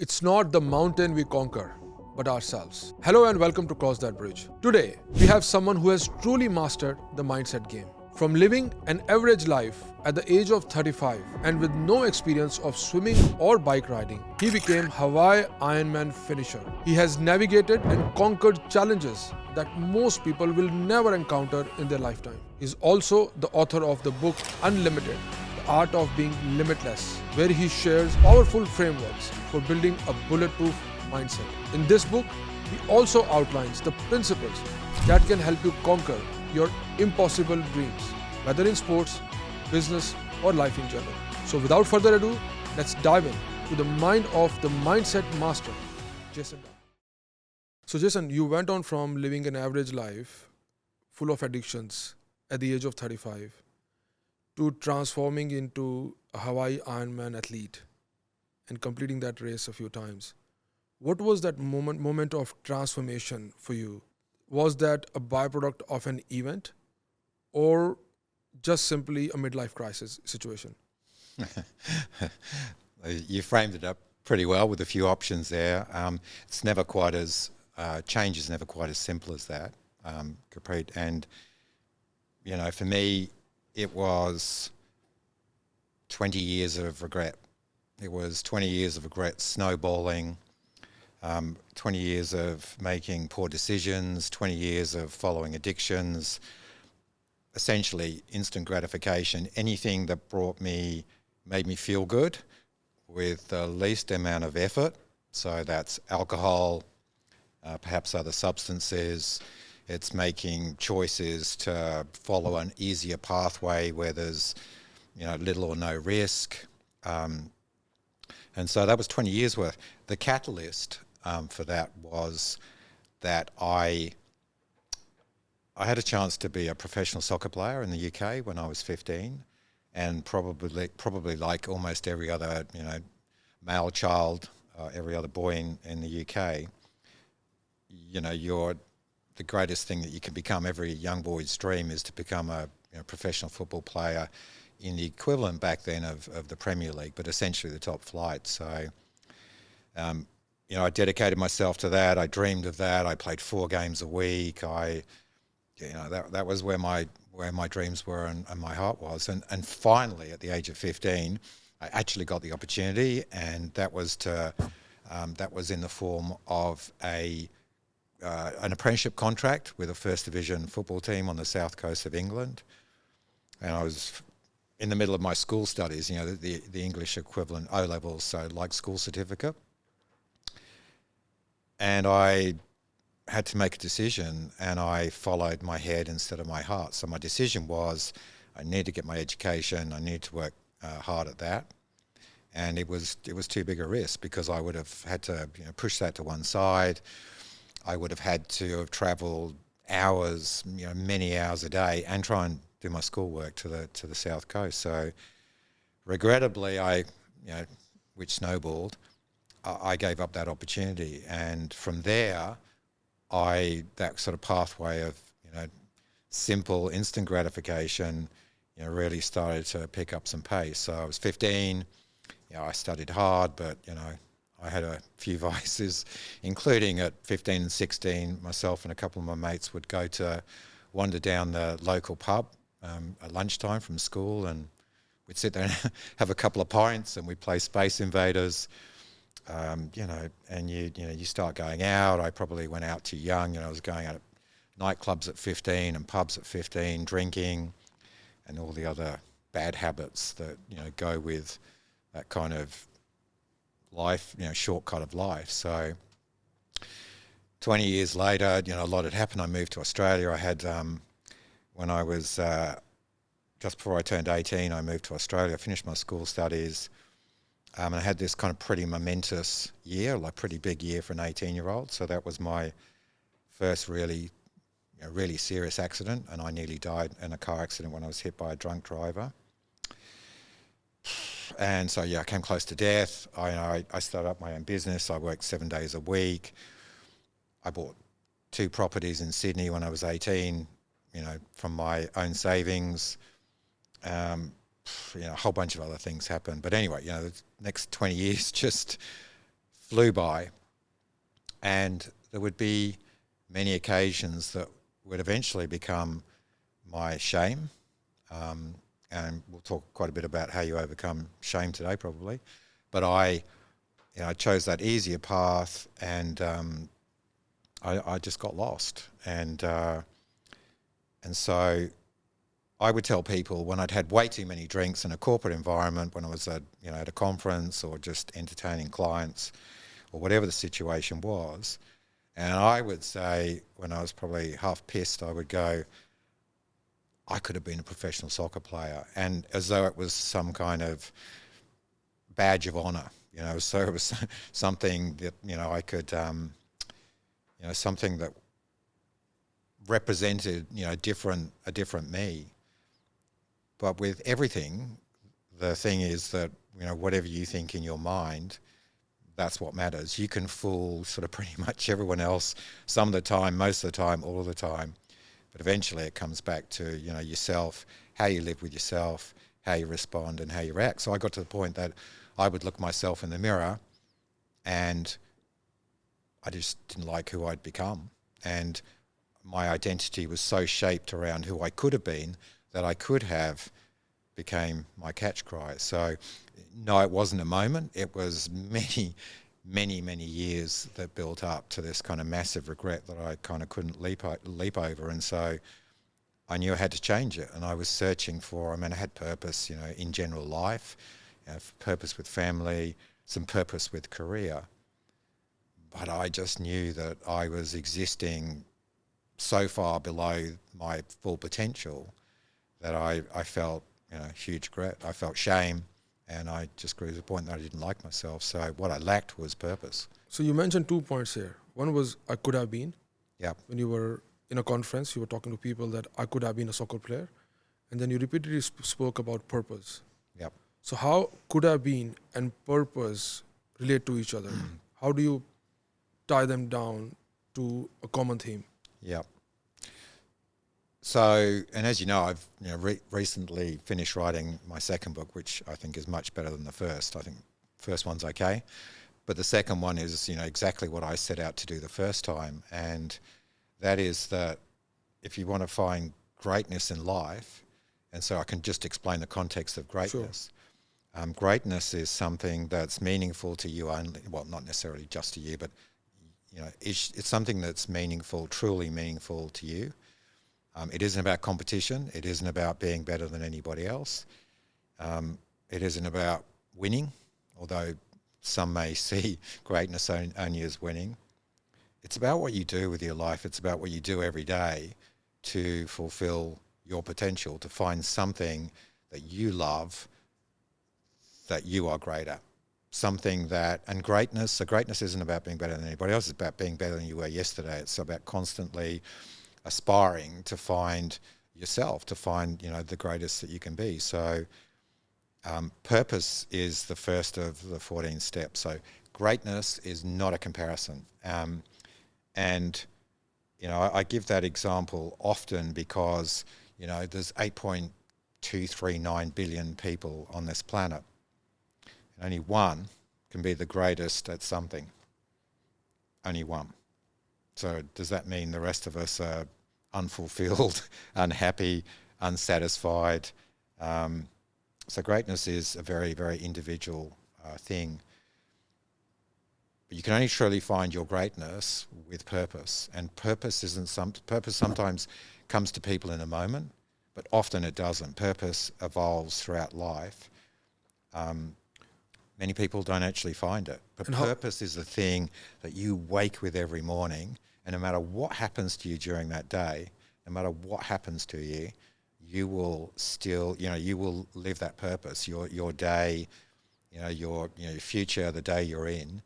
It's not the mountain we conquer, but ourselves. Hello and welcome to Cross That Bridge. Today, we have someone who has truly mastered the mindset game. From living an average life at the age of 35 and with no experience of swimming or bike riding, he became Hawaii Ironman finisher. He has navigated and conquered challenges that most people will never encounter in their lifetime. He is also the author of the book Unlimited, The Art of Being Limitless, where he shares powerful frameworks for building a bulletproof mindset. In this book, he also outlines the principles that can help you conquer your impossible dreams, whether in sports, business, or life in general. So without further ado, let's dive in to the mind of the mindset master, Jason Dunn. So Jason, you went on from living an average life full of addictions at the age of 35 to transforming into a Hawaii Ironman athlete and completing that race a few times. What was that moment of transformation for you? Was that a byproduct of an event or just simply a midlife crisis situation? You framed it up pretty well with a few options there. It's never quite as, change is never quite as simple as that, Gurpreet. And, you know, for me, it was 20 years of regret. It was 20 years of regret snowballing, 20 years of making poor decisions, 20 years of following addictions, essentially instant gratification, anything that made me feel good with the least amount of effort. So that's alcohol, perhaps other substances. It's making choices to follow an easier pathway where there's, little or no risk. And so that was 20 years worth. The catalyst for that was that I had a chance to be a professional soccer player in the UK when I was 15, and probably like almost every other male child, every other boy in the UK, you're the greatest thing that you can become. Every young boy's dream is to become a professional football player in the equivalent back then of the Premier League, but essentially the top flight. So, I dedicated myself to that. I dreamed of that. I played 4 games a week. That was where my dreams were and my heart was. And finally, at the age of 15, I actually got the opportunity, and that was in the form of an apprenticeship contract with a first division football team on the south coast of England. And I was in the middle of my school studies, the English equivalent O-levels, so like school certificate. And I had to make a decision, and I followed my head instead of my heart. So my decision was I need to get my education, I need to work hard at that. And it was too big a risk because I would have had to push that to one side. I would have had to have travelled hours, many hours a day, and try and do my schoolwork to the south coast. So regrettably, which snowballed, I gave up that opportunity. And from there, that sort of pathway of simple instant gratification really started to pick up some pace. So I was 15. I studied hard, but I had a few vices, including at 15 and 16, myself and a couple of my mates would wander down the local pub at lunchtime from school, and we'd sit there and have a couple of pints, and we'd play Space Invaders, and you start going out. I probably went out too young. I was going out at nightclubs at 15 and pubs at 15, drinking, and all the other bad habits that go with that kind of life, shortcut of life. So 20 years later, a lot had happened. I moved to Australia. I had, when I was, just before I turned 18, I moved to Australia. I finished my school studies. And I had this kind of pretty momentous year, like pretty big year for an 18-year-old. So that was my first really serious accident. And I nearly died in a car accident when I was hit by a drunk driver. And so, I came close to death. I started up my own business. I worked 7 days a week. I bought 2 properties in Sydney when I was 18, from my own savings. A whole bunch of other things happened. But anyway, the next 20 years just flew by, and there would be many occasions that would eventually become my shame. And we'll talk quite a bit about how you overcome shame today, probably. But I chose that easier path, and I just got lost. And so I would tell people when I'd had way too many drinks in a corporate environment, when I was at a conference or just entertaining clients or whatever the situation was, and I would say, when I was probably half pissed, I would go, I could have been a professional soccer player, and as though it was some kind of badge of honor, so it was something that, I could, something that represented, a different me. But with everything, the thing is that, whatever you think in your mind, that's what matters. You can fool sort of pretty much everyone else some of the time, most of the time, all of the time. But eventually it comes back to, yourself, how you live with yourself, how you respond and how you react. So I got to the point that I would look myself in the mirror and I just didn't like who I'd become. And my identity was so shaped around who I could have been that I could have became my catch cry. So no, it wasn't a moment. It was many years that built up to this kind of massive regret that I kind of couldn't leap over. And so I knew I had to change it. And I was searching for, I had purpose, in general life, purpose with family, some purpose with career. But I just knew that I was existing so far below my full potential that I felt, huge regret. I felt shame. And I just grew to the point that I didn't like myself. So what I lacked was purpose. So you mentioned 2 points here. One was I could have been. Yeah. When you were in a conference, you were talking to people that I could have been a soccer player. And then you repeatedly spoke about purpose. Yep. So how could have been and purpose relate to each other? How do you tie them down to a common theme? Yep. So, and as you know, I've recently finished writing my second book, which I think is much better than the first. I think the first one's okay, but the second one is, exactly what I set out to do the first time, and that is that if you want to find greatness in life, and so I can just explain the context of greatness. Sure. Greatness is something that's meaningful to you only. Well, not necessarily just to you, but it's something that's meaningful, truly meaningful to you. It isn't about competition. It isn't about being better than anybody else. It isn't about winning, although some may see greatness only as winning. It's about what you do with your life. It's about what you do every day to fulfill your potential, to find something that you love, that you are great at. Something that, and greatness, so greatness isn't about being better than anybody else. It's about being better than you were yesterday. It's about constantly aspiring to find yourself, to find, the greatest that you can be. So purpose is the first of the 14 steps. So greatness is not a comparison. And I give that example often because, there's 8.239 billion people on this planet. And only one can be the greatest at something. Only one. So does that mean the rest of us are unfulfilled, unhappy, unsatisfied? So greatness is a very, very individual thing. But you can only truly find your greatness with purpose. And purpose sometimes comes to people in a moment, but often it doesn't. Purpose evolves throughout life. Many people don't actually find it. But purpose is the thing that you wake with every morning, and no matter what happens to you during that day, no matter what happens to you, you will still, you will live that purpose. Your day, your future, the day you're in,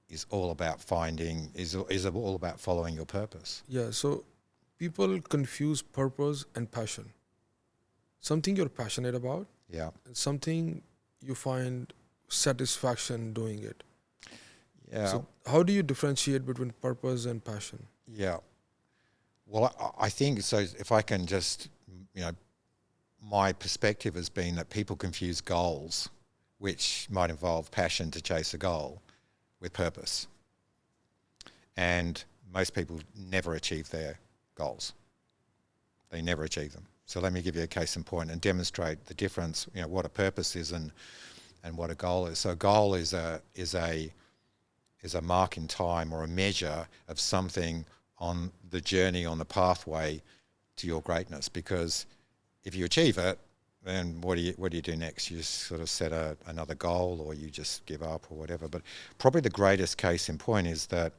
is all about all about following your purpose. Yeah, so people confuse purpose and passion. Something you're passionate about, something you find satisfaction doing it. Yeah. So how do you differentiate between purpose and passion? Yeah. Well, I think so. If I can just, my perspective has been that people confuse goals, which might involve passion to chase a goal, with purpose. And most people never achieve their goals. They never achieve them. So let me give you a case in point and demonstrate the difference, what a purpose is and what a goal is. So a goal is a mark in time or a measure of something on the journey, on the pathway to your greatness. Because if you achieve it, then what do you do next? You just sort of set another goal, or you just give up, or whatever. But probably the greatest case in point is that,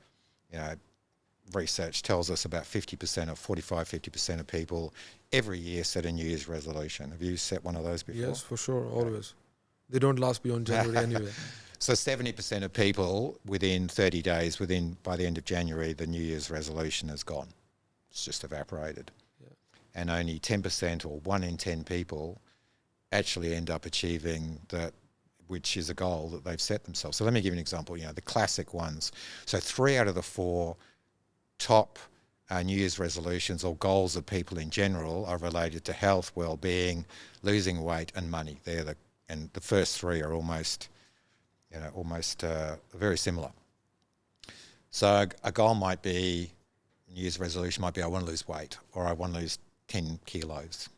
research tells us about 50% of people every year set a New Year's resolution. Have you set one of those before? Yes, for sure, always. They don't last beyond January anyway. So 70% of people within 30 days, by the end of January, the New Year's resolution is gone. It's just evaporated. Yeah. And only 10% or 1 in 10 people actually end up achieving that, which is a goal that they've set themselves. So let me give you an example, the classic ones. So 3 out of the 4 top New Year's resolutions or goals of people in general are related to health, well-being, losing weight, and money. And the first 3 are almost very similar. So a goal might be, New Year's resolution might be, I want to lose weight, or I want to lose 10 kilos.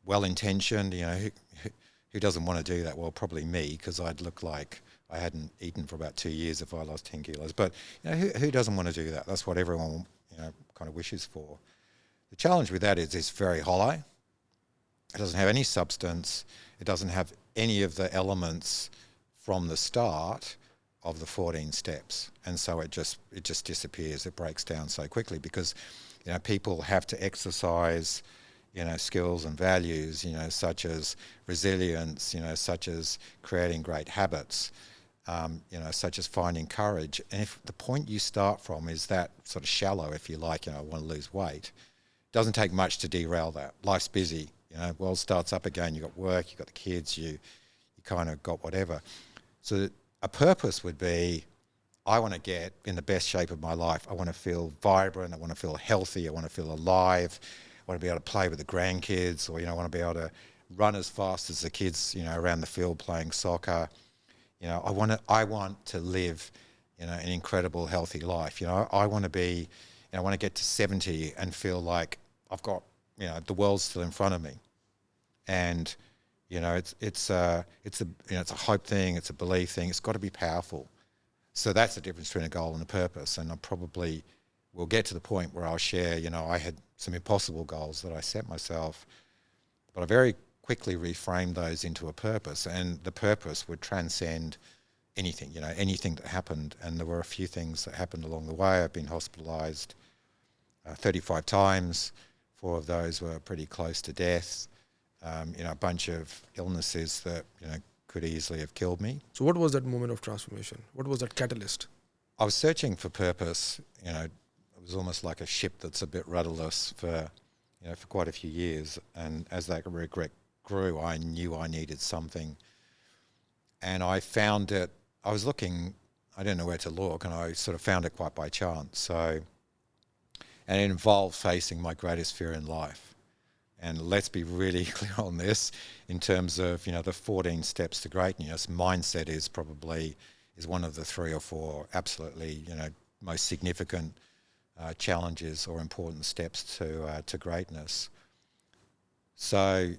Well-intentioned, who doesn't want to do that? Well, probably me, because I'd look like I hadn't eaten for about 2 years if I lost 10 kilos. But who doesn't want to do that? That's what everyone kind of wishes for. The challenge with that is it's very hollow. It doesn't have any substance. It doesn't have any of the elements from the start of the 14 steps. And so it just disappears. It breaks down so quickly because people have to exercise skills and values, such as resilience, such as creating great habits, such as finding courage. And if the point you start from is that sort of shallow, if you like, I want to lose weight, it doesn't take much to derail that. Life's busy, world starts up again. You've got work, you've got the kids, you kind of got whatever. So a purpose would be, I want to get in the best shape of my life. I want to feel vibrant. I want to feel healthy. I want to feel alive. I want to be able to play with the grandkids, or I want to be able to run as fast as the kids, around the field playing soccer. I want to live, an incredible, healthy life. I want to be, I want to get to 70 and feel like I've got, the world's still in front of me. And it's a hope thing. It's a belief thing. It's got to be powerful. So that's the difference between a goal and a purpose. And I probably will get to the point where I'll share, I had some impossible goals that I set myself, but I very quickly reframed those into a purpose, and the purpose would transcend anything, anything that happened. And there were a few things that happened along the way. I've been hospitalized 35 times. 4 of those were pretty close to death. A bunch of illnesses that, could easily have killed me. So what was that moment of transformation? What was that catalyst? I was searching for purpose. It was almost like a ship that's a bit rudderless for quite a few years. And as that regret grew, I knew I needed something. And I found it, I was looking, I didn't know where to look, and I sort of found it quite by chance. And it involved facing my greatest fear in life. And let's be really clear on this in terms of, the 14 steps to greatness. Mindset is one of the 3 or 4 absolutely, most significant challenges or important steps to greatness. So,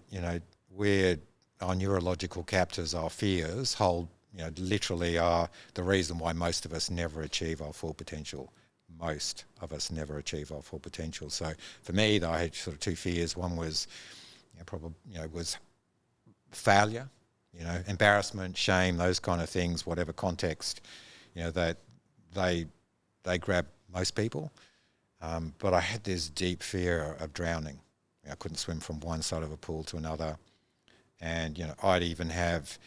our neurological captors, our fears, hold, literally are the reason why most of us never achieve our full potential. Most of us never achieve our full potential. So for me, I had sort of 2 fears. One was, was failure, embarrassment, shame, those kind of things, whatever context, that they grab most people. But I had this deep fear of drowning. I couldn't swim from one side of a pool to another. And, I'd even have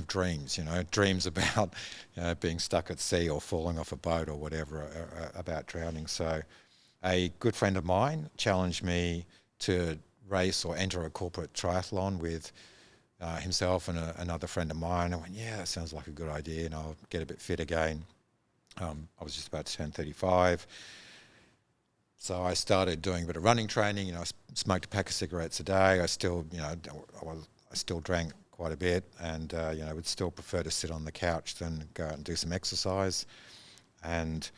dreams, dreams about being stuck at sea or falling off a boat or whatever, about drowning. So a good friend of mine challenged me to race or enter a corporate triathlon with himself and another friend of mine. I went, yeah, that sounds like a good idea, and I'll get a bit fit again. I was just about to turn 35. So I started doing a bit of running training. I smoked a pack of cigarettes a day. I still, I still drank quite a bit, and would still prefer to sit on the couch than go out and do some exercise. And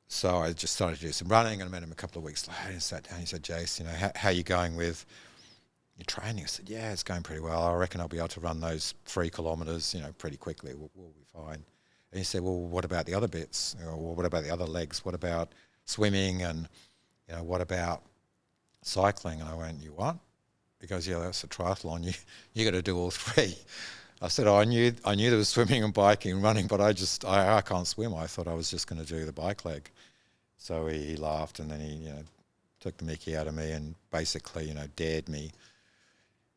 so I just started to do some running, and I met him a couple of weeks later, and sat down. He said, "Jace, how are you going with your training?" I said, "Yeah, it's going pretty well. I reckon I'll be able to run those 3 kilometres, pretty quickly. We'll be fine." And he said, "Well, what about the other bits? Well, what about the other legs? What about swimming? And what about cycling?" And I went, "You what?" He goes, "Yeah, that's a triathlon. You got to do all 3." I said, "I knew there was swimming and biking and running, but I can't swim. I thought I was just going to do the bike leg." So he laughed, and then he took the mickey out of me and basically dared me.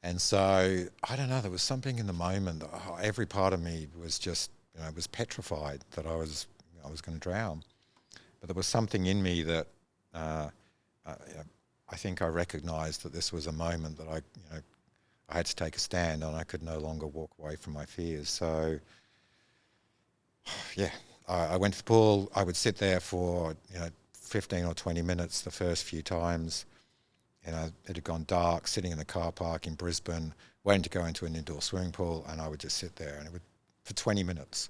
And so I don't know. There was something in the moment. Every part of me was just was petrified that I was going to drown. But there was something in me that I think I recognised that this was a moment that I had to take a stand, and I could no longer walk away from my fears. So yeah, I went to the pool. I would sit there for 15 or 20 minutes the first few times. It had gone dark, sitting in the car park in Brisbane, waiting to go into an indoor swimming pool, and I would just sit there, and for 20 minutes,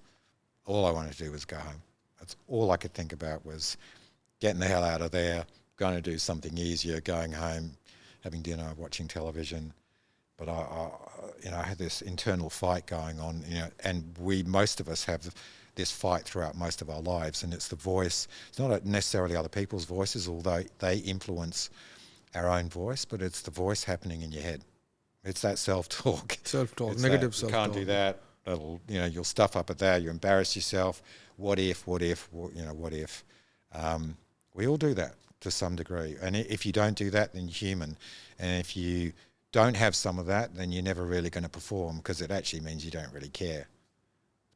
all I wanted to do was go home. That's all I could think about, was getting the hell out of there, going to do something easier, going home, having dinner, watching television. But I had this internal fight going on, and most of us have this fight throughout most of our lives, and it's the voice. It's not necessarily other people's voices, although they influence our own voice, but it's the voice happening in your head. It's that self-talk. Self-talk, it's negative that, self-talk. You can't do that. You'll stuff up at that. You embarrass yourself. What if? What if? We all do that to some degree. And if you don't do that, then you're human. And if you don't have some of that, then you're never really going to perform, because it actually means you don't really care.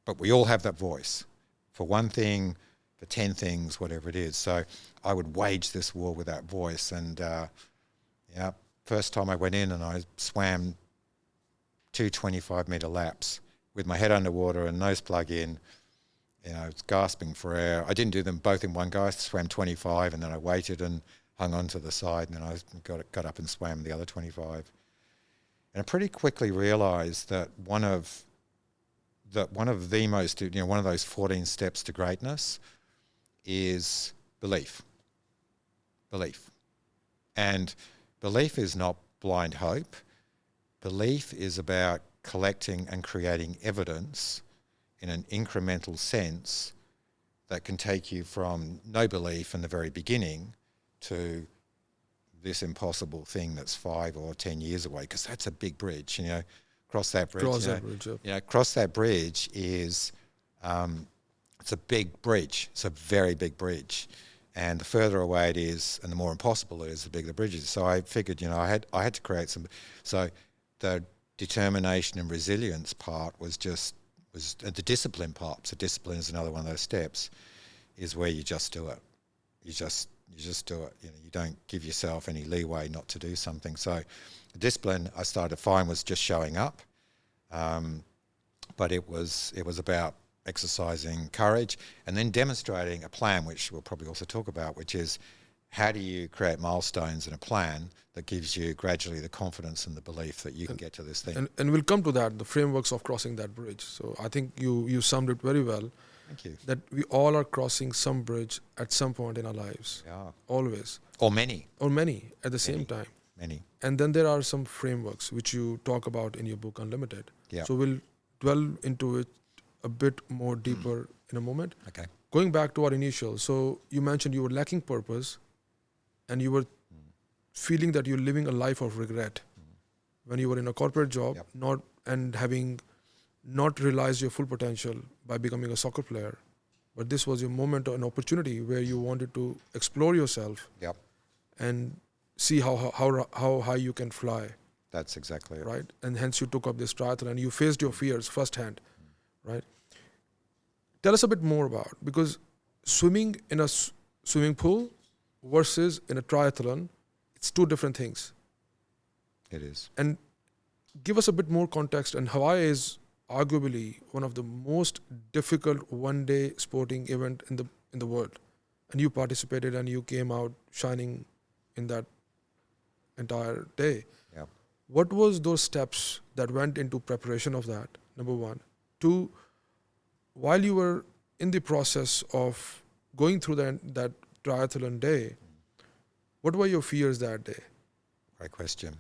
But we all have that voice. For one thing, for 10 things, whatever it is. So I would wage this war with that voice. And first time I went in and I swam 2 25-metre laps with my head underwater and nose plug in. I was gasping for air. I didn't do them both in one go. I swam 25, and then I waited and hung on to the side, and then I got up and swam the other 25. And I pretty quickly realised that one of the most, one of those 14 steps to greatness is belief. Belief. And belief is not blind hope. Belief is about collecting and creating evidence in an incremental sense that can take you from no belief in the very beginning to this impossible thing that's 5 or 10 years away, because that's a big bridge. Cross that bridge. Cross that bridge is it's a big bridge. It's a very big bridge, and the further away it is, and the more impossible it is, the bigger the bridge is. So I figured, I had to create some. So the determination and resilience part was the discipline part. So discipline is another one of those steps, is where you just do it. You just do it. You don't give yourself any leeway not to do something. So the discipline I started to find was just showing up, but it was about exercising courage and then demonstrating a plan, which we'll probably also talk about, which is how do you create milestones in a plan that gives you gradually the confidence and the belief that you can get to this thing. And we'll come to that, the frameworks of crossing that bridge. So I think you summed it very well. Thank you. That we all are crossing some bridge at some point in our lives. Yeah. Always. Or many At the same time. Many. And then there are some frameworks which you talk about in your book Unlimited. Yeah. So we'll dwell into it a bit more deeper in a moment. Okay. Going back to our initial, so you mentioned you were lacking purpose, and you were feeling that you're living a life of regret when you were in a corporate job, having not realized your full potential by becoming a soccer player. But this was your moment, an opportunity where you wanted to explore yourself and see how high you can fly. That's exactly it. Right? And hence you took up this triathlon and you faced your fears firsthand, right? Tell us a bit more about, because swimming in a swimming pool versus in a triathlon, it's 2 different things. It is. And give us a bit more context. And Hawaii is arguably one of the most difficult one-day sporting event in the world. And you participated and you came out shining in that entire day. Yeah. What was those steps that went into preparation of that? Number one. Two, while you were in the process of going through that triathlon day, what were your fears that day? Great question.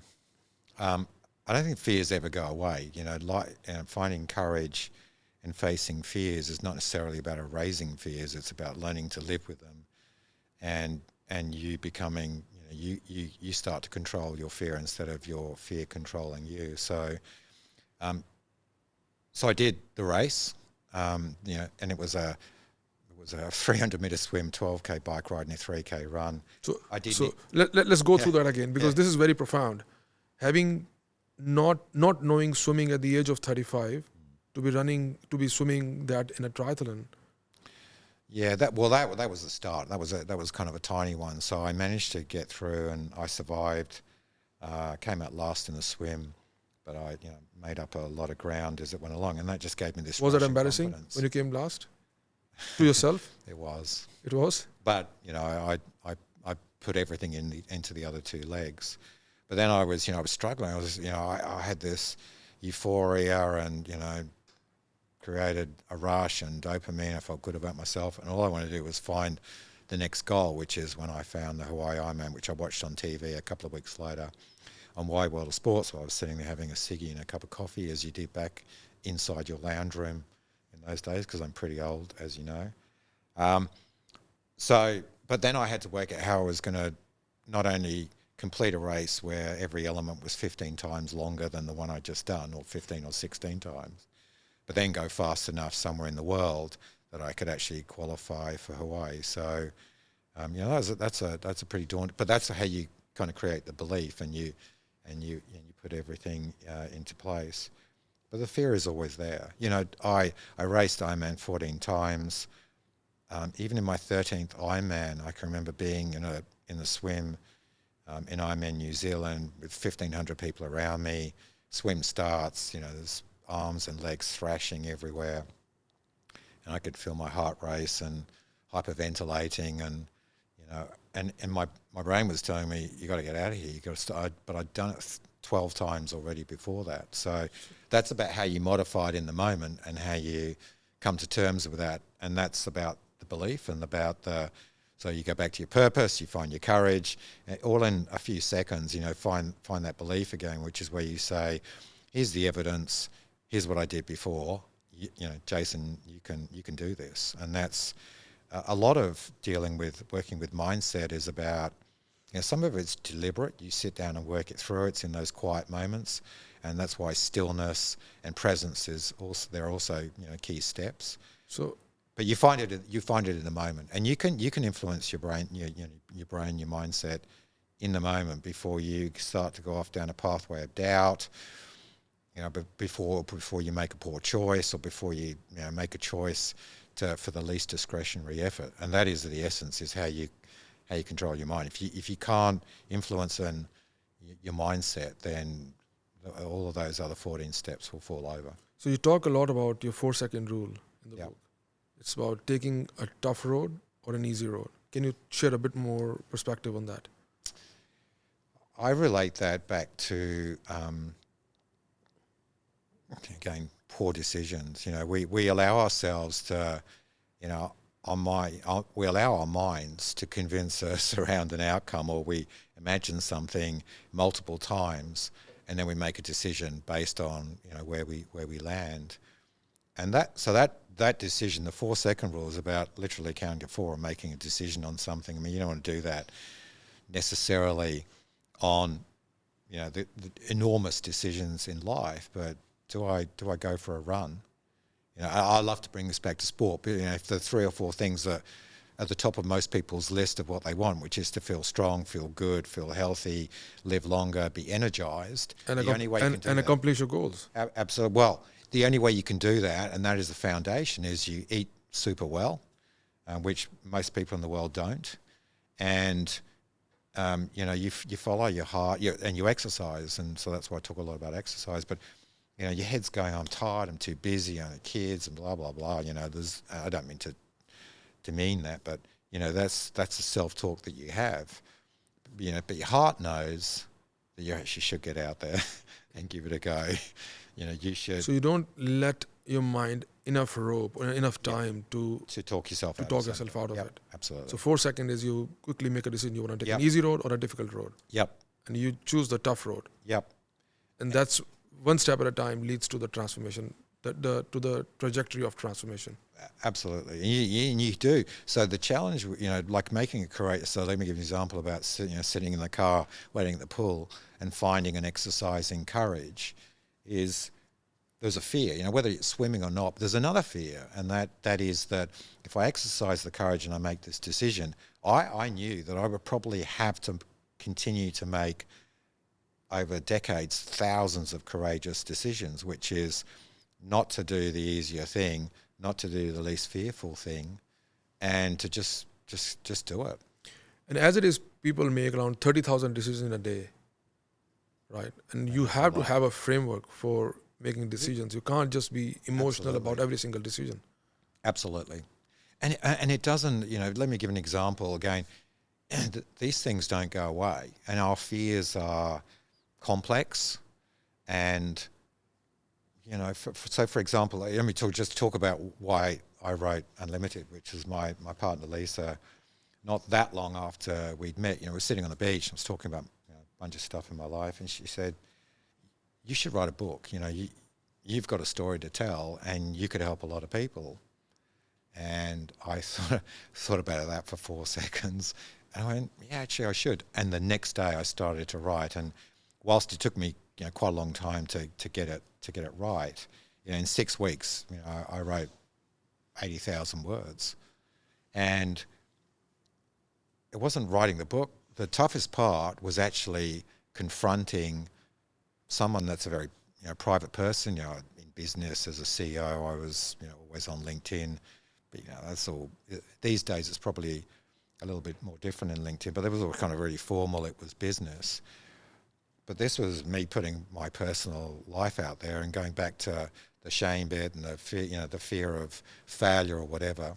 I don't think fears ever go away. Finding courage and facing fears is not necessarily about erasing fears. It's about learning to live with them, and you becoming, you start to control your fear instead of your fear controlling you. So I did the race, and it was a 300-meter swim, 12K bike ride, and a 3K run. So I did. So let's go through that again, because this is very profound. Having not knowing swimming at the age of 35, to be swimming that in a triathlon. Yeah, that was the start. That was kind of a tiny one. So I managed to get through, and I survived. Came out last in the swim, but I made up a lot of ground as it went along, and that just gave me this. Was that embarrassing when you came last to yourself? It was. It was. But I put everything into the other two legs. But then I was struggling. I had this euphoria and created a rush and dopamine. I felt good about myself, and all I wanted to do was find the next goal, which is when I found the Hawaii Ironman, which I watched on TV a couple of weeks later on Hawaii World of Sports. While I was sitting there having a ciggy and a cup of coffee, as you did back inside your lounge room in those days, because I'm pretty old, as you know. But then I had to work out how I was going to not only complete a race where every element was 15 times longer than the one I'd just done, or 15 or 16 times, but then go fast enough somewhere in the world that I could actually qualify for Hawaii. So, that's a pretty daunting. But that's how you kind of create the belief, and you put everything into place. But the fear is always there. I raced Ironman 14 times. Even in my 13th Ironman, I can remember being in the swim in Ironman New Zealand with 1,500 people around me. Swim starts, there's arms and legs thrashing everywhere, and I could feel my heart race and hyperventilating, and my brain was telling me, you got to get out of here, you got to start. But I'd done it 12 times already before that. So that's about how you modify it in the moment and how you come to terms with that, and that's about the belief and about so you go back to your purpose, you find your courage, all in a few seconds, find that belief again, which is where you say, here's the evidence, here's what I did before, Jason, you can do this. And that's a lot of working with mindset is about, some of it's deliberate. You sit down and work it through. It's in those quiet moments, and that's why stillness and presence they're also key steps. But you find it in the moment, and you can influence your brain, your mindset in the moment before you start to go off down a pathway of doubt. But before you make a poor choice, or before you make a choice for the least discretionary effort, and that is the essence, is how you control your mind. If you can't influence your mindset, then all of those other 14 steps will fall over. So you talk a lot about your 4-second rule in the book. It's about taking a tough road or an easy road. Can you share a bit more perspective on that? I relate that back to, again, poor decisions. We allow ourselves to, we allow our minds to convince us around an outcome, or we imagine something multiple times, and then we make a decision based on where we land. And that decision, the 4-second rule, is about literally counting to 4 and making a decision on something. I mean, you don't want to do that necessarily on the enormous decisions in life, but do I go for a run? I love to bring this back to sport, but if the 3 or 4 things that at the top of most people's list of what they want, which is to feel strong, feel good, feel healthy, live longer, be energized, and accomplish your goals. Absolutely. Well, the only way you can do that, and that is the foundation, is you eat super well, which most people in the world don't, and you follow your heart, and you exercise, and so that's why I talk a lot about exercise. But your head's going, I'm tired, I'm too busy, I have kids, and blah blah blah. I don't mean to demean that, but that's the self-talk that you have. But your heart knows that you actually should get out there and give it a go. You should So you don't let your mind enough rope or enough time to talk yourself out of Yep, it. absolutely. So 4 seconds is you quickly make a decision. You want to take Yep. an easy road or a difficult road. Yep, And you choose the tough road. yep. And that's one step at a time leads to the transformation, to the trajectory of transformation. Absolutely, and you do. So the challenge, like making a courageous. So let me give you an example about sitting in the car, waiting at the pool, and finding and exercising courage. Is there's a fear, whether it's swimming or not. But there's another fear, and that is that if I exercise the courage and I make this decision, I knew that I would probably have to continue to make over decades thousands of courageous decisions, which is not to do the easier thing, not to do the least fearful thing, and to just do it. And as it is, people make around 30,000 decisions in a day, right? And you have to have a framework for making decisions. You can't just be emotional about every single decision. Absolutely. And it doesn't, let me give an example again. These things don't go away, and our fears are complex. And so for example, let me talk about why I wrote Unlimited, which is my partner Lisa. Not that long after we'd met, we're sitting on the beach. I was talking about a bunch of stuff in my life, and she said, "You should write a book. You've got a story to tell, and you could help a lot of people." And I thought about that for 4 seconds, and I went, "Yeah, actually, I should." And the next day, I started to write, and whilst it took me quite a long time to get it right, in 6 weeks, I wrote 80,000 words, and it wasn't writing the book. The toughest part was actually confronting someone that's a very private person. In business as a CEO, I was always on LinkedIn, but that's all. These days, it's probably a little bit more different in LinkedIn, but it was all kind of really formal. It was business. But this was me putting my personal life out there and going back to the shame bit and the fear, the fear of failure or whatever.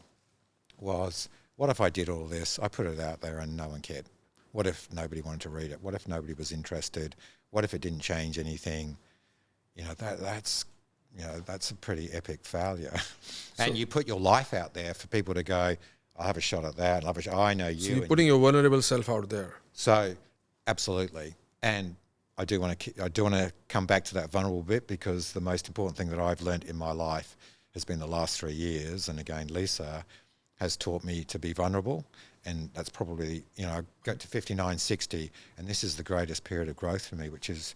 Was what if I did all this? I put it out there and no one cared. What if nobody wanted to read it? What if nobody was interested? What if it didn't change anything? That's a pretty epic failure. And you put your life out there for people to go, "I'll have a shot at that. I know you." So you're putting your vulnerable self out there. So, absolutely. And I do want to come back to that vulnerable bit, because the most important thing that I've learned in my life has been the last 3 years. And again, Lisa has taught me to be vulnerable. And that's probably, I go to 59, 60, and this is the greatest period of growth for me, which is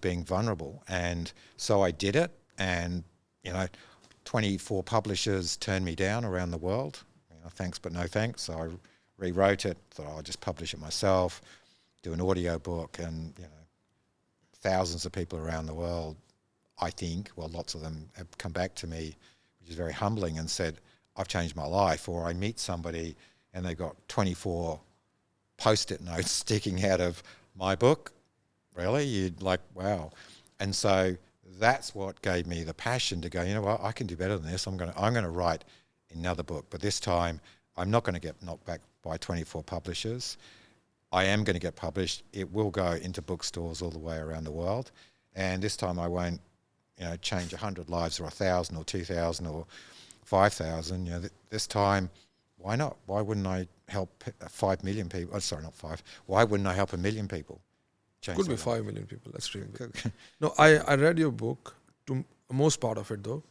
being vulnerable. And so I did it, and 24 publishers turned me down around the world. Thanks but no thanks. So I rewrote it, thought I'll just publish it myself, do an audio book, and thousands of people around the world, I think, lots of them have come back to me, which is very humbling, and said, "I've changed my life." Or I meet somebody and they've got 24 Post-it notes sticking out of my book. Really? You'd like, wow. And so that's what gave me the passion to go, you know what, I can do better than this. I'm going to write another book, but this time I'm not going to get knocked back by 24 publishers. I am going to get published. It will go into bookstores all the way around the world. And this time I won't, change 100 lives or 1,000 or 2,000 or 5,000. This time, why not? Why wouldn't I help 5 million people? Oh, sorry, not 5. Why wouldn't I help 1 million people? Could be 5 million people. That's true. No, I read your book, to most part of it though,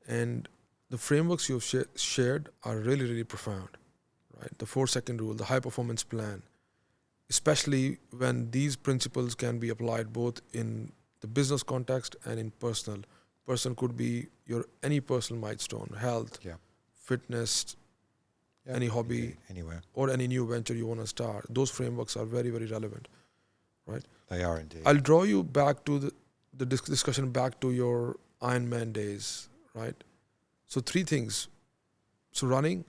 and the frameworks you've shared are really, really profound, right? The 4-second rule, the high performance plan, especially when these principles can be applied both in the business context and in personal. Person could be any personal milestone, health, fitness, any hobby, anywhere, or any new venture you want to start. Those frameworks are very, very relevant, right? They are indeed. I'll draw you back to the discussion back to your Ironman days, right? So 3 things. So running,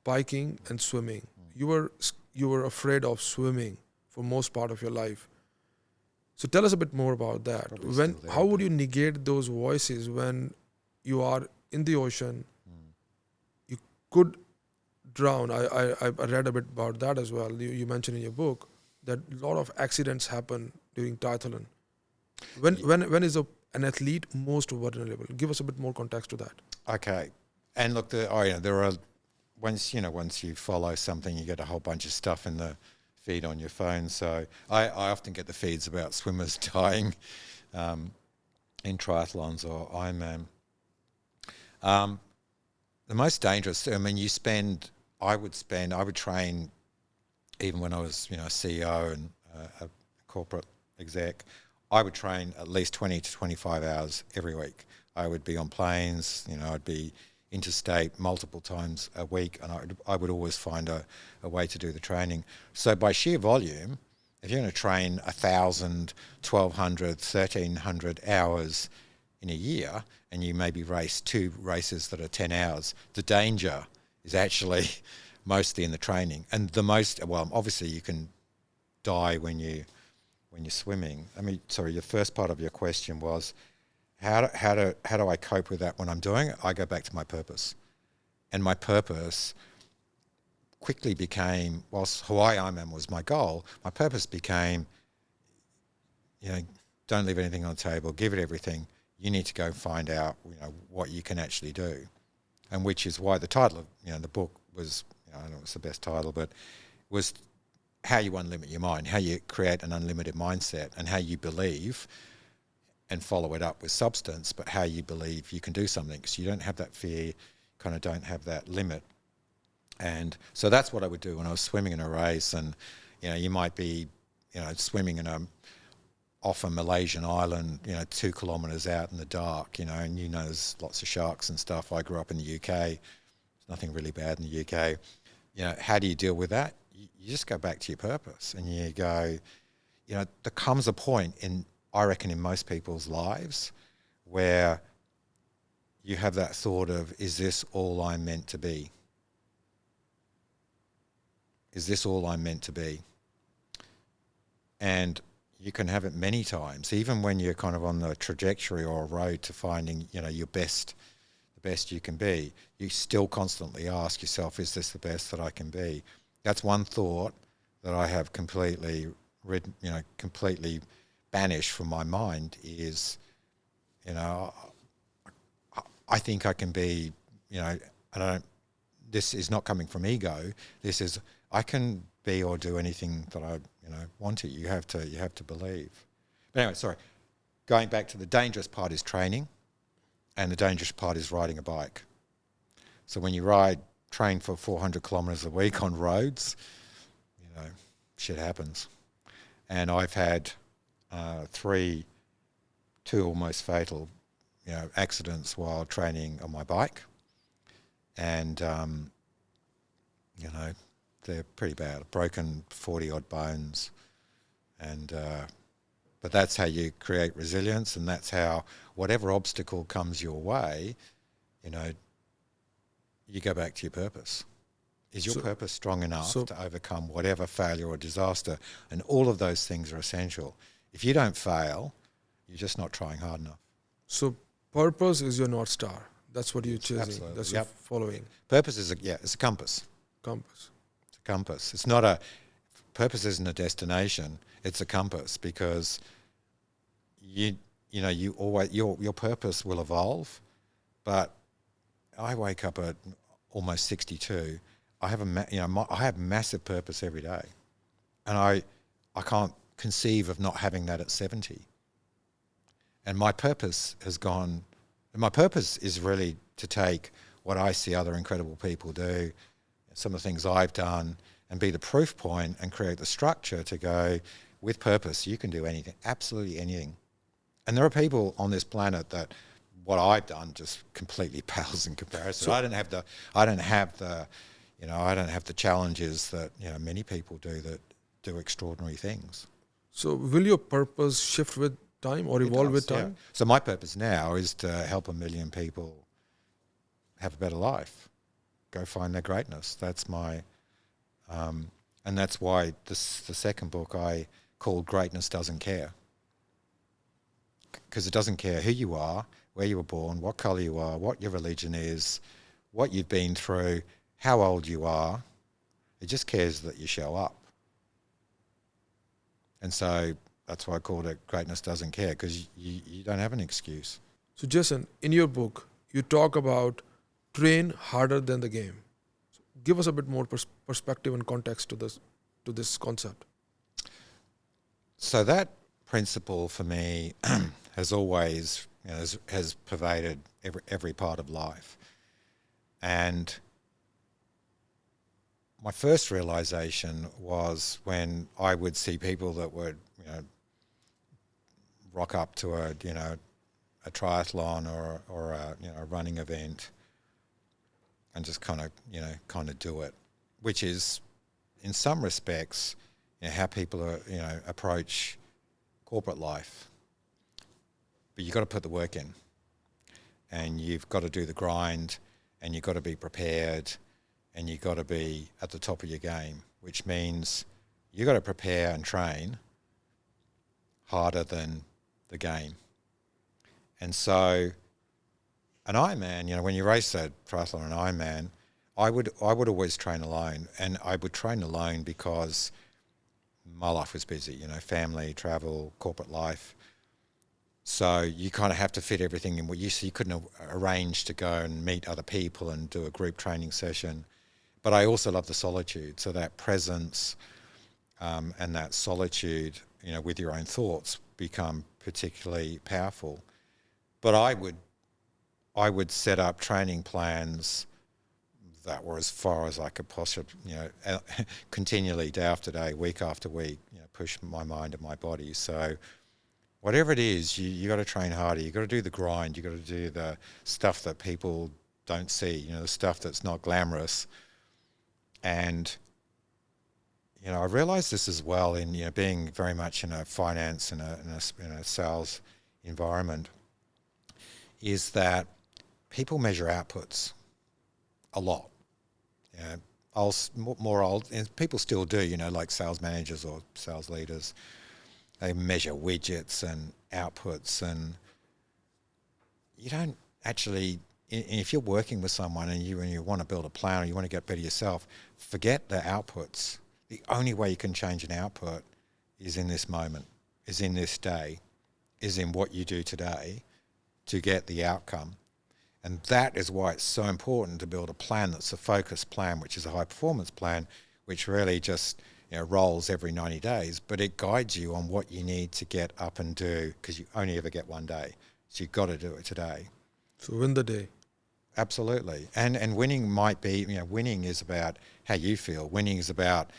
biking, and swimming. You were afraid of swimming for most part of your life. So tell us a bit more about that. How would you negate those voices when you are in the ocean? You could drown. I read a bit about that as well. You mentioned in your book that a lot of accidents happen during triathlon. When is an athlete most vulnerable? Give us a bit more context to that. Okay. And look, there are, once you follow something, you get a whole bunch of stuff in the feed on your phone. So I often get the feeds about swimmers dying in triathlons or Ironman. The most dangerous, I mean, I would train, even when I was, a CEO and a corporate exec, I would train at least 20 to 25 hours every week. I would be on planes, I'd be interstate multiple times a week, and I would always find a way to do the training. So by sheer volume, if you're going to train 1,000, 1,200, 1,300 hours in a year, and you maybe race 2 races that are 10 hours, the danger is actually mostly in the training. And obviously you can die when you're swimming. I mean, sorry, your first part of your question was, how do I cope with that when I'm doing it? I go back to my purpose. And my purpose quickly became, whilst Hawaii Ironman was my goal, my purpose became, don't leave anything on the table, give it everything. You need to go find out, what you can actually do. And which is why the title of, the book was, I don't know if it's the best title, but was how you unlimit your mind, how you create an unlimited mindset, and how you believe and follow it up with substance, but how you believe you can do something. So you don't have that fear, kind of don't have that limit. And so that's what I would do when I was swimming in a race. And, you might be, swimming in off a Malaysian island, 2 kilometres out in the dark, and there's lots of sharks and stuff. I grew up in the UK. There's nothing really bad in the UK. How do you deal with that? You just go back to your purpose, and you go, there comes a point I reckon in most people's lives where you have that thought of, is this all I'm meant to be? Is this all I'm meant to be? And you can have it many times, even when you're kind of on the trajectory or a road to finding, your best, the best you can be. You still constantly ask yourself, is this the best that I can be? That's one thought that I have completely banished from my mind is, I think I can be, this is not coming from ego. This is, I can be or do anything that I, want to. You have to believe. But anyway, sorry. Going back to the dangerous part is training, and the dangerous part is riding a bike. So when you train for 400 kilometres a week on roads, shit happens. And I've had 2 almost fatal, accidents while training on my bike, and they're pretty bad. Broken 40 odd bones, and but that's how you create resilience, and that's how whatever obstacle comes your way, you go back to your purpose. Is your purpose strong enough to overcome whatever failure or disaster? And all of those things are essential. If you don't fail, you're just not trying hard enough. So purpose is your North Star. That's what you're chasing. Absolutely. That's your following. Purpose is it's a compass. It's a compass. It's not purpose isn't a destination. It's a compass, because you always, your purpose will evolve. But I wake up at almost 62. I have I have massive purpose every day, and I can't conceive of not having that at 70. And my purpose has gone. My purpose is really to take what I see other incredible people do, some of the things I've done, and be the proof point and create the structure to go, with purpose, you can do anything, absolutely anything. And there are people on this planet that what I've done just completely pales in comparison. So I don't have the challenges that many people do that do extraordinary things. So will your purpose shift with time or evolve with time? Yeah. So my purpose now is to help 1 million people have a better life, go find their greatness. That's my, and that's why the second book I called Greatness Doesn't Care. Because it doesn't care who you are, where you were born, what colour you are, what your religion is, what you've been through, how old you are. It just cares that you show up. And so That's why I called it Greatness Doesn't Care, because you don't have an excuse. So Jason, in your book, you talk about train harder than the game. So give us a bit more perspective and context to this concept. So that principle for me has always, has pervaded every part of life. And my first realization was when I would see people that would, rock up to a triathlon or a running event and just kind of do it, which is in some respects how people are, approach corporate life. But you've got to put the work in, and you've got to do the grind, and you've got to be prepared, and you've got to be at the top of your game, which means you've got to prepare and train harder than the game. And so an Ironman, when you race a triathlon or an Ironman, I would always train alone, and I would train alone because my life was busy, family, travel, corporate life. So you kind of have to fit everything in. You couldn't arrange to go and meet other people and do a group training session. But I also love the solitude, so that presence and that solitude, with your own thoughts become particularly powerful. But I would set up training plans that were as far as I could possibly, continually, day after day, week after week, push my mind and my body. So whatever it is, you got to train harder. You got to do the grind. You got to do the stuff that people don't see. The stuff that's not glamorous. And I realised this as well in being very much in a finance and in a sales environment, is that people measure outputs a lot. And people still do, like sales managers or sales leaders. They measure widgets and outputs, and you don't actually, if you're working with someone and you want to build a plan or you want to get better yourself, forget the outputs. The only way you can change an output is in this moment, is in this day, is in what you do today to get the outcome. And that is why it's so important to build a plan that's a focused plan, which is a high performance plan, which really just rolls every 90 days, but it guides you on what you need to get up and do, because you only ever get one day. So you've got to do it today. So win the day. Absolutely. And winning might be, winning is about how you feel. Winning is about,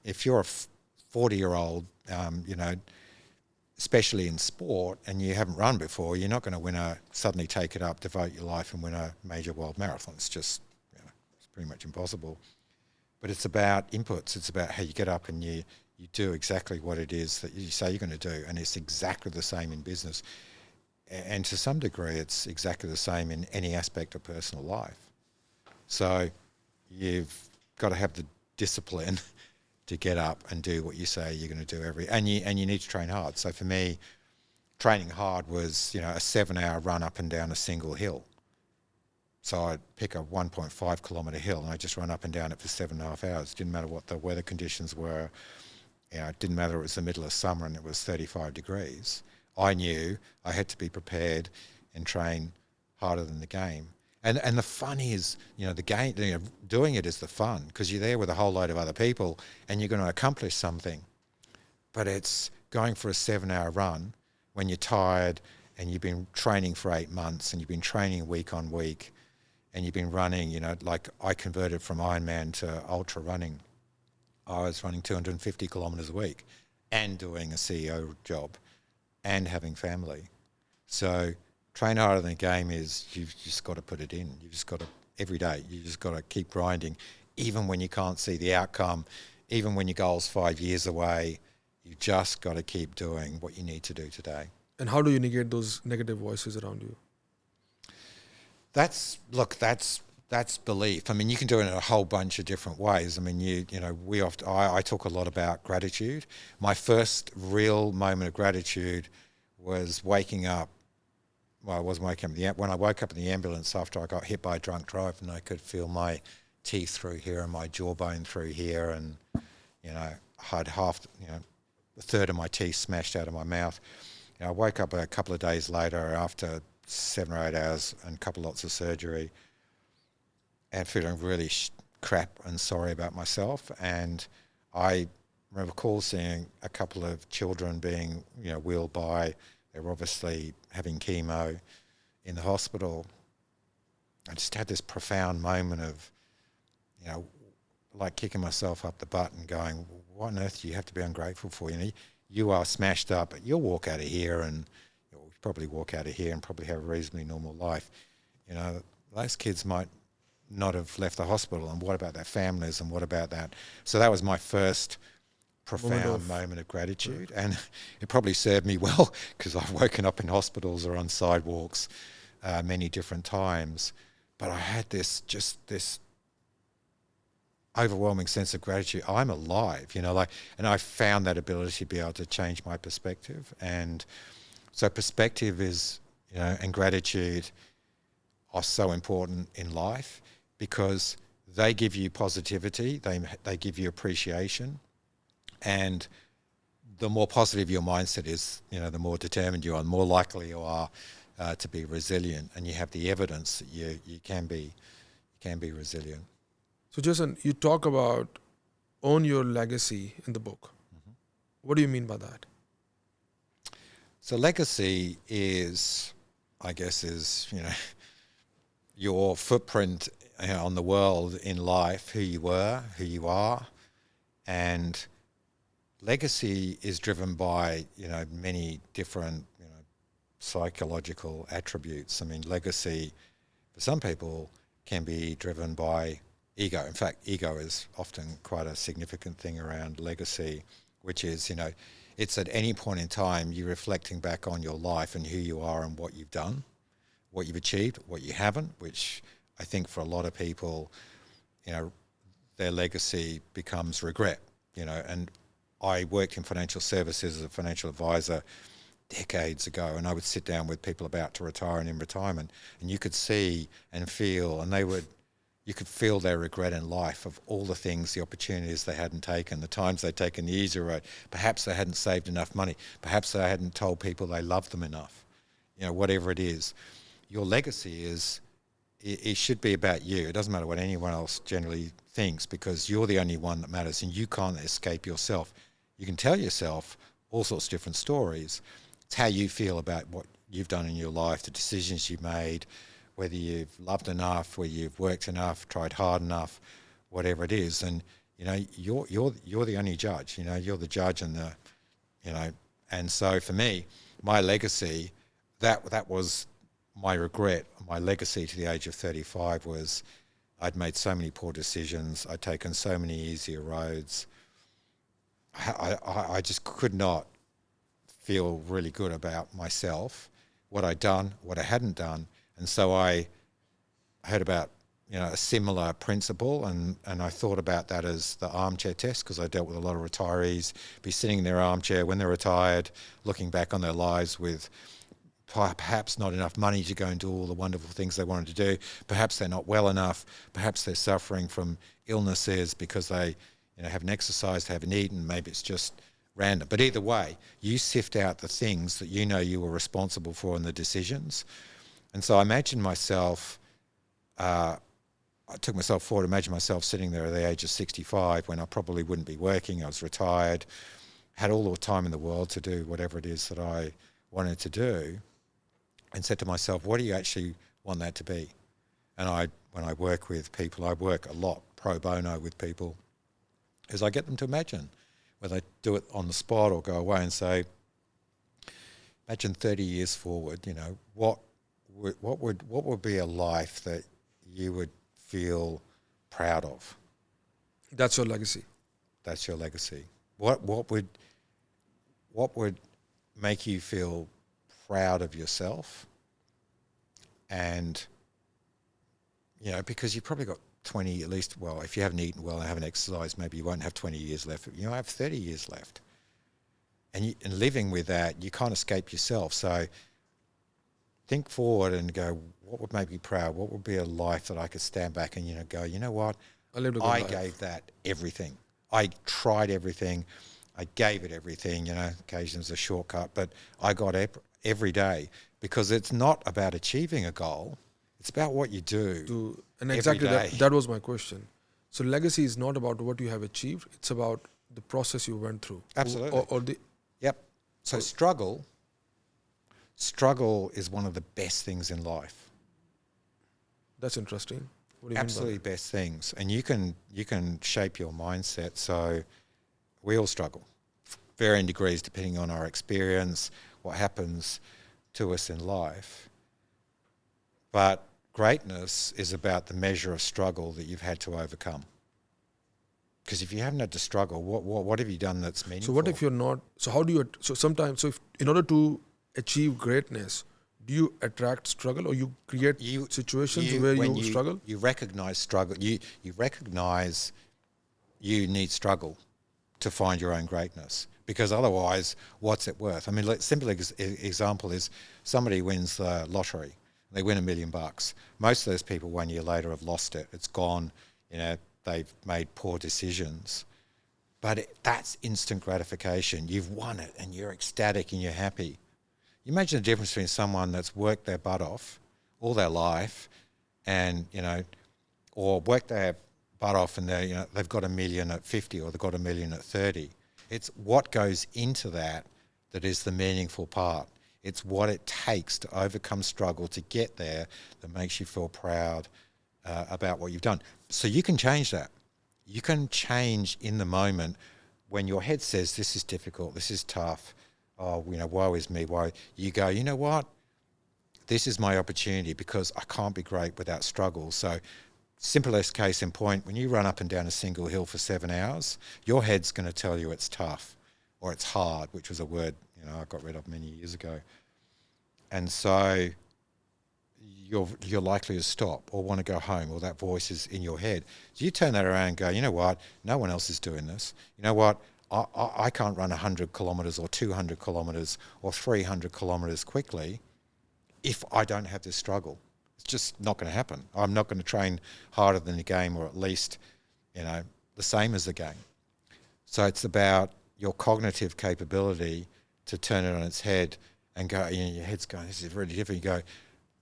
if you're a 40-year-old, especially in sport, and you haven't run before, you're not going to suddenly take it up, devote your life and win a major world marathon. It's just, it's pretty much impossible. But it's about inputs. It's about how you get up and you do exactly what it is that you say you're going to do. And it's exactly the same in business. And to some degree, it's exactly the same in any aspect of personal life. So you've got to have the discipline to get up and do what you say you're going to do and you need to train hard. So for me, training hard was, a 7-hour run up and down a single hill. So I'd pick a 1.5 kilometre hill and I'd just run up and down it for 7.5 hours. It didn't matter what the weather conditions were. It didn't matter it was the middle of summer and it was 35 degrees. I knew I had to be prepared and train harder than the game. And the fun is, the game, doing it is the fun, because you're there with a whole load of other people and you're going to accomplish something. But it's going for a 7-hour run when you're tired and you've been training for 8 months and you've been training week on week and you've been running, like I converted from Ironman to ultra running. I was running 250 kilometres a week and doing a CEO job and having family. So train harder than the game is you've just got to put it in. You've just got to, every day, you just got to keep grinding, even when you can't see the outcome, even when your goal's 5 years away, you just got to keep doing what you need to do today. And how do you negate those negative voices around you? That's belief. I mean, you can do it in a whole bunch of different ways. I mean, I talk a lot about gratitude. My first real moment of gratitude was waking up. Well, I wasn't waking up. When I woke up in the ambulance after I got hit by a drunk driver, and I could feel my teeth through here and my jawbone through here, and I'd half, a third of my teeth smashed out of my mouth. I woke up a couple of days later after 7 or 8 hours and a couple lots of surgery and feeling really crap and sorry about myself. And I recall seeing a couple of children being, wheeled by. They were obviously having chemo in the hospital. I just had this profound moment of, like kicking myself up the butt and going, what on earth do you have to be ungrateful for? You are smashed up, but you'll walk out of here and you'll probably walk out of here and probably have a reasonably normal life. Those kids might not have left the hospital, and what about their families, and what about that? So that was my first profound moment of gratitude, and it probably served me well because I've woken up in hospitals or on sidewalks many different times. But I had this overwhelming sense of gratitude. I'm alive, and I found that ability to be able to change my perspective. And so perspective is, and gratitude are so important in life because they give you positivity, they give you appreciation, and the more positive your mindset is, the more determined you are, the more likely you are to be resilient, and you have the evidence that you can be resilient. So Jason, you talk about own your legacy in the book. Mm-hmm. What do you mean by that? So legacy is, your footprint on the world in life, who you were, who you are, and legacy is driven by, many different, psychological attributes. I mean, legacy for some people can be driven by ego. In fact, ego is often quite a significant thing around legacy, which is, it's at any point in time you're reflecting back on your life and who you are and what you've done, what you've achieved, what you haven't, which I think for a lot of people, their legacy becomes regret, and I worked in financial services as a financial advisor decades ago, and I would sit down with people about to retire and in retirement, and you could see and feel, and you could feel their regret in life of all the things, the opportunities they hadn't taken, the times they'd taken the easy road. Perhaps they hadn't saved enough money. Perhaps they hadn't told people they loved them enough. Whatever it is. Your legacy is, it should be about you. It doesn't matter what anyone else generally thinks because you're the only one that matters and you can't escape yourself. You can tell yourself all sorts of different stories. It's how you feel about what you've done in your life, the decisions you made, whether you've loved enough, whether you've worked enough, tried hard enough, whatever it is. And, you're the only judge, you're the judge and and so for me, my legacy, that was my regret. My legacy to the age of 35 was I'd made so many poor decisions. I'd taken so many easier roads. I just could not feel really good about myself, what I'd done, what I hadn't done. And so I heard about, a similar principle and I thought about that as the armchair test because I dealt with a lot of retirees, be sitting in their armchair when they're retired, looking back on their lives with perhaps not enough money to go and do all the wonderful things they wanted to do. Perhaps they're not well enough. Perhaps they're suffering from illnesses because they haven't exercised, haven't eaten. Maybe it's just random. But either way, you sift out the things that you were responsible for in the decisions. And so I imagined myself, I took myself forward, imagine myself sitting there at the age of 65 when I probably wouldn't be working. I was retired, had all the time in the world to do whatever it is that I wanted to do, and said to myself, what do you actually want that to be? And when I work with people, I work a lot pro bono with people, is I get them to imagine, whether they do it on the spot or go away and say, imagine 30 years forward, what would be a life that you would feel proud of? That's your legacy. That's your legacy. What would make you feel proud of yourself? And because you've probably got 20 at least. Well, if you haven't eaten well and haven't exercised, maybe you won't have 20 years left. I have 30 years left. And living with that, you can't escape yourself. So think forward and go, what would make me proud? What would be a life that I could stand back and, go, you know what? I gave that everything. I tried everything. I gave it everything, occasionally it's a shortcut, but I got every day, because it's not about achieving a goal. It's about what you do. And every exactly day. that was my question. So legacy is not about what you have achieved. It's about the process you went through. Absolutely. Or the Yep. So struggle is one of the best things in life. That's interesting. What do you Absolutely mean by best things. And you can shape your mindset. So we all struggle, varying degrees depending on our experience, what happens to us in life. But greatness is about the measure of struggle that you've had to overcome. Because if you haven't had to struggle, what have you done that's meaningful? So what if you're not? So how do you? So sometimes, if in order to achieve greatness, do you attract struggle, or you create situations where you struggle? You recognize struggle. You recognize you need struggle to find your own greatness. Because otherwise, what's it worth? I mean, simple example is somebody wins the lottery. They win $1 million. Most of those people 1 year later have lost it. It's gone. They've made poor decisions. But that's instant gratification. You've won it and you're ecstatic and you're happy. You imagine the difference between someone that's worked their butt off all their life and, or worked their butt off and they've got $1 million at 50 or they've got $1 million at 30. It's what goes into that is the meaningful part. It's what it takes to overcome struggle to get there that makes you feel proud about what you've done. So you can change that. You can change in the moment when your head says, this is difficult, this is tough, woe is me, why? You go, you know what? This is my opportunity because I can't be great without struggle. So simplest case in point, when you run up and down a single hill for 7 hours, your head's going to tell you it's tough or it's hard, which was a word I got rid of many years ago. And so you're likely to stop or want to go home, or that voice is in your head. So you turn that around and go, you know what? No one else is doing this. You know what? I can't run 100 kilometres or 200 kilometres or 300 kilometres quickly if I don't have this struggle. It's just not going to happen. I'm not going to train harder than the game, or at least, the same as the game. So it's about your cognitive capability to turn it on its head and go, your head's going, this is really different. You go,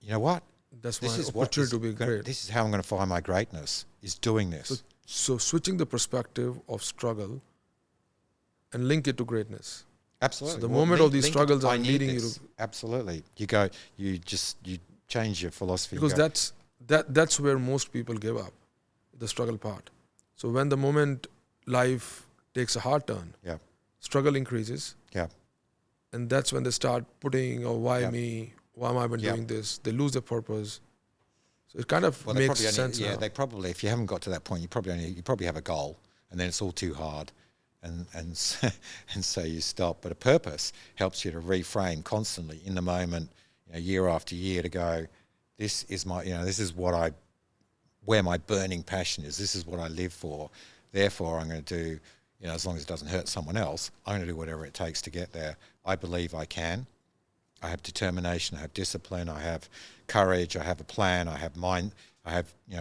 you know what? That's my opportunity to be great. This is how I'm going to find my greatness, is doing this. So switching the perspective of struggle and link it to greatness. Absolutely. So the moment all these struggles are leading you to... Absolutely. You go, you change your philosophy. Because that's where most people give up, the struggle part. So when the moment life takes a hard turn, struggle increases. Yeah. And that's when they start putting, why me? Why am I even doing this? They lose their purpose. So it kind of makes sense now. They probably, if you haven't got to that point, you probably have a goal, and then it's all too hard, and so you stop. But a purpose helps you to reframe constantly in the moment, year after year, to go, this is my, this is where my burning passion is. This is what I live for. Therefore, I'm going to do, as long as it doesn't hurt someone else, I'm going to do whatever it takes to get there. I believe I can. I have determination, I have discipline, I have courage, I have a plan, I have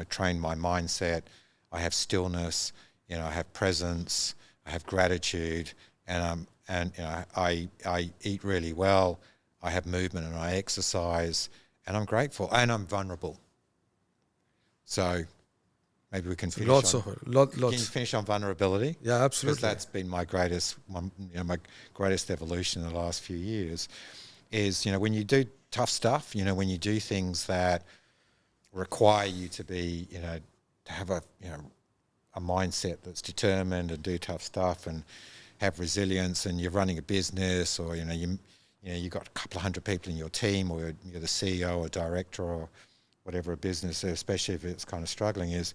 trained my mindset, I have stillness, I have presence, I have gratitude, and I eat really well, I have movement and I exercise, and I'm grateful, and I'm vulnerable. So maybe we can finish finish on vulnerability. Yeah, absolutely. Because that's been my greatest evolution in the last few years. Is when you do tough stuff, when you do things that require you to be, to have a mindset that's determined and do tough stuff and have resilience, and you're running a business, or you've got a couple of hundred people in your team, or you're the CEO or director or whatever a business, especially if it's kind of struggling, is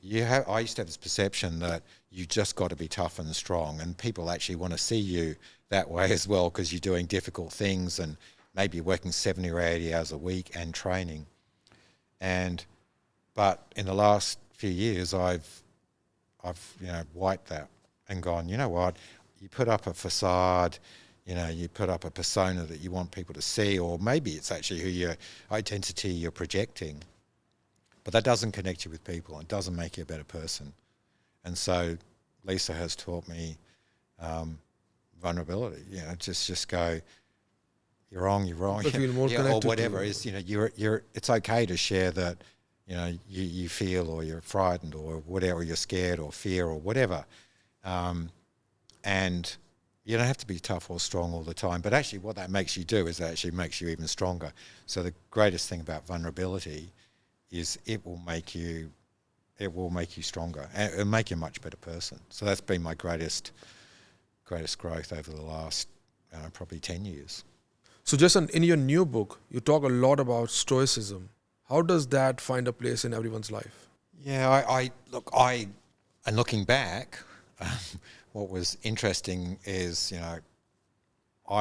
I used to have this perception that you just got to be tough and strong, and people actually want to see you that way as well, because you're doing difficult things and maybe working 70 or 80 hours a week and training. But in the last few years, I've wiped that and gone, you know what? You put up a facade, you put up a persona that you want people to see, or maybe it's actually who your identity you're projecting. But that doesn't connect you with people. It doesn't make you a better person. And so Lisa has taught me vulnerability. Just go, you're wrong, People feel more or connected to whatever. you. Is you're. It's okay to share that. You feel, or you're frightened, or whatever, you're scared, or fear, or whatever, and you don't have to be tough or strong all the time. But actually, what that makes you do is that actually makes you even stronger. So the greatest thing about vulnerability is it will make you stronger, and it'll make you a much better person. So that's been my greatest growth over the last probably 10 years. So Jason, in your new book, you talk a lot about stoicism. How does that find a place in everyone's life? Yeah, and looking back, what was interesting is, I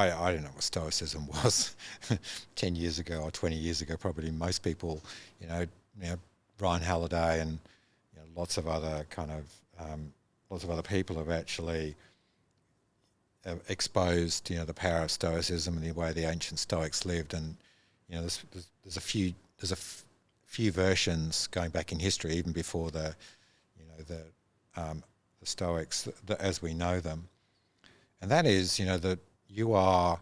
don't know what stoicism was 10 years ago or 20 years ago. Probably most people, Ryan Halliday and lots of other people have actually exposed, the power of stoicism and the way the ancient Stoics lived. And there's a few versions going back in history, even before the Stoics, as we know them. And that is, that you are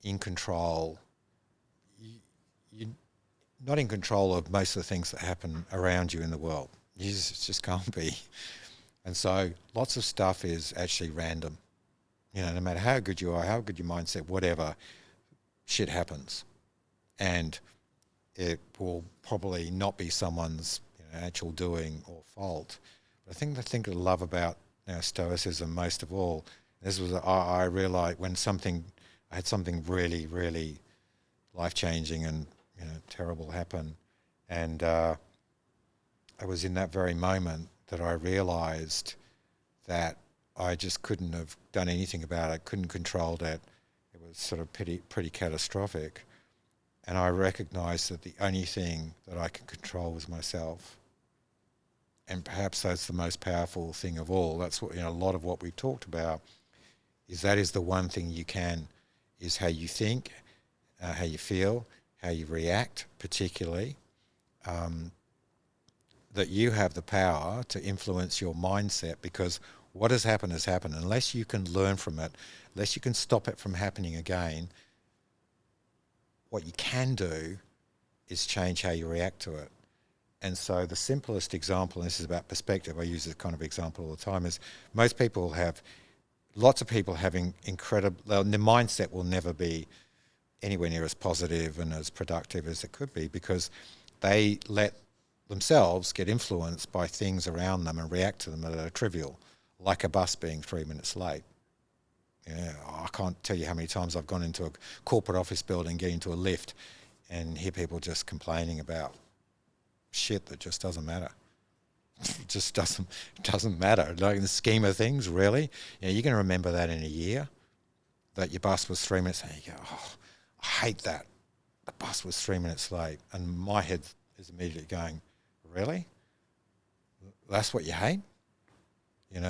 in control. You're not in control of most of the things that happen around you in the world. You just can't be. And so lots of stuff is actually random. No matter how good you are, how good your mindset, whatever, shit happens. And it will probably not be someone's actual doing or fault. But the thing I love about Stoicism most of all, this was I realized when I had something really, really life-changing and terrible happen, and it was in that very moment that I realized that I just couldn't have done anything about it, couldn't control that. It was sort of pretty catastrophic. And I recognized that the only thing that I could control was myself. And perhaps that's the most powerful thing of all. That's what, a lot of what we've talked about is that is the one thing you can, is how you think, how you feel, how you react particularly, that you have the power to influence your mindset, because what has happened has happened. Unless you can learn from it, unless you can stop it from happening again, what you can do is change how you react to it. And so the simplest example, and this is about perspective, I use this kind of example all the time, is lots of people having incredible, their mindset will never be anywhere near as positive and as productive as it could be, because they let themselves get influenced by things around them and react to them that are trivial, like a bus being 3 minutes late. I can't tell you how many times I've gone into a corporate office building, get into a lift, and hear people just complaining about shit that just doesn't matter. It just doesn't matter. Like in the scheme of things, really. You're going to remember that in a year, that your bus was 3 minutes, and you go, oh, I hate that. The bus was 3 minutes late. And my head is immediately going, really? That's what you hate? There's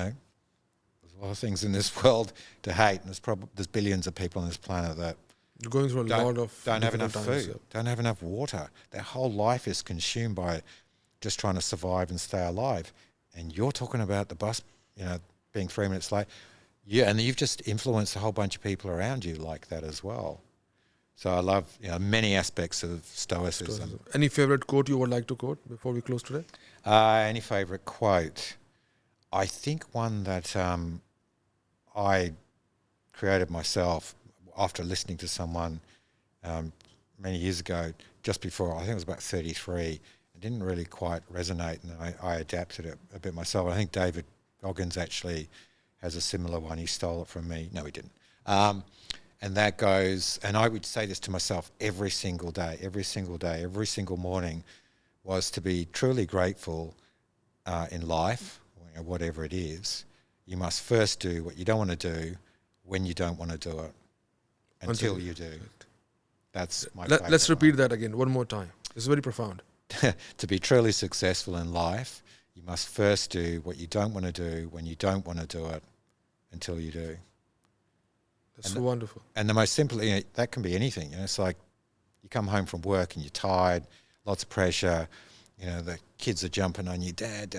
a lot of things in this world to hate, and there's billions of people on this planet that You're going through a lot of don't have enough difficult times, food, don't have enough water. Their whole life is consumed by just trying to survive and stay alive. And you're talking about the bus, being 3 minutes late. Yeah, and you've just influenced a whole bunch of people around you like that as well. So I love many aspects of Stoicism. Any favorite quote you would like to quote before we close today? Any favorite quote? I think one that I created myself after listening to someone many years ago, just before, I think it was about 33. It didn't really quite resonate, and I adapted it a bit myself. I think David Goggins actually has a similar one. He stole it from me. No, he didn't. And that goes, and I would say this to myself every single day, every single morning, was to be truly grateful in life, whatever it is. You must first do what you don't want to do when you don't want to do it until you do. That's my favorite. Let's repeat that again one more time. It's very profound. To be truly successful in life, you must first do what you don't want to do when you don't want to do it until you do. That's so wonderful. And the most simple, that can be anything. It's like you come home from work and you're tired, lots of pressure, the kids are jumping on you, dad.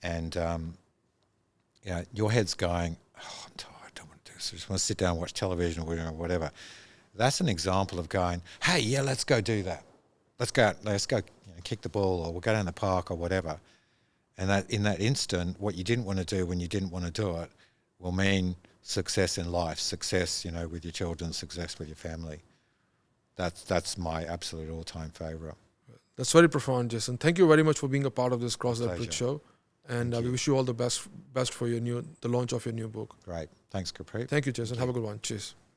And your head's going, oh, I'm tired, I don't want to do just want to sit down and watch television or whatever. That's an example of going, hey, yeah, let's go do that. Let's go kick the ball, or we'll go down the park or whatever. And that in that instant, what you didn't want to do when you didn't want to do it will mean success in life, success, with your children, success with your family. That's my absolute all-time favorite. That's very profound, Jason. Thank you very much for being a part of this Cross That Bridge show. And we wish you all the best for the launch of your new book. Great. Thanks, Capri. Thank you, Jason. Have a good one. Cheers.